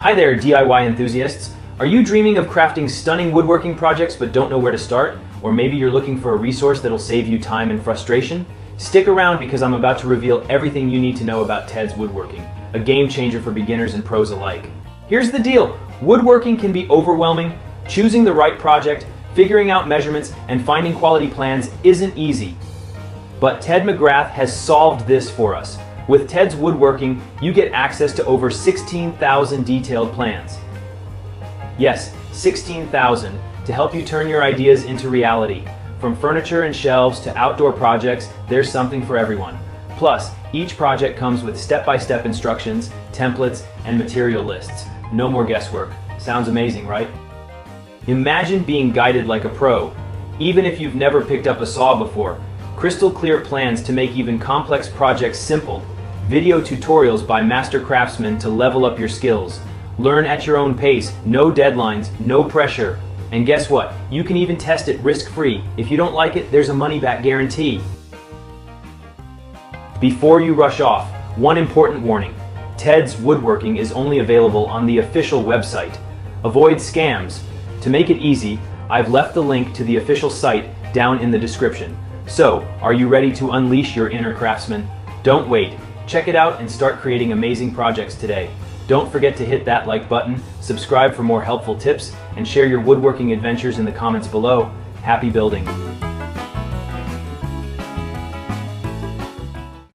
Hi there, DIY enthusiasts. Are you dreaming of crafting stunning woodworking projects but don't know where to start? Or maybe you're looking for a resource that'll save you time and frustration? Stick around because I'm about to reveal everything you need to know about Ted's Woodworking, a game changer for beginners and pros alike. Here's the deal. Woodworking can be overwhelming. Choosing the right project, figuring out measurements, and finding quality plans isn't easy. But Ted McGrath has solved this for us. With Ted's Woodworking, you get access to over 16,000 detailed plans. Yes, 16,000 to help you turn your ideas into reality. From furniture and shelves to outdoor projects, there's something for everyone. Plus, each project comes with step-by-step instructions, templates, and material lists. No more guesswork. Sounds amazing, right? Imagine being guided like a pro. Even if you've never picked up a saw before, crystal clear plans to make even complex projects simple. Video tutorials by master craftsmen to level up your skills. Learn at your own pace, no deadlines, no pressure. And guess what? You can even test it risk-free. If you don't like it, there's a money-back guarantee. Before you rush off, one important warning. Ted's Woodworking is only available on the official website. Avoid scams. To make it easy, I've left the link to the official site down in the description. So, are you ready to unleash your inner craftsman? Don't wait. Check it out and start creating amazing projects today. Don't forget to hit that like button, subscribe for more helpful tips, and share your woodworking adventures in the comments below. Happy building!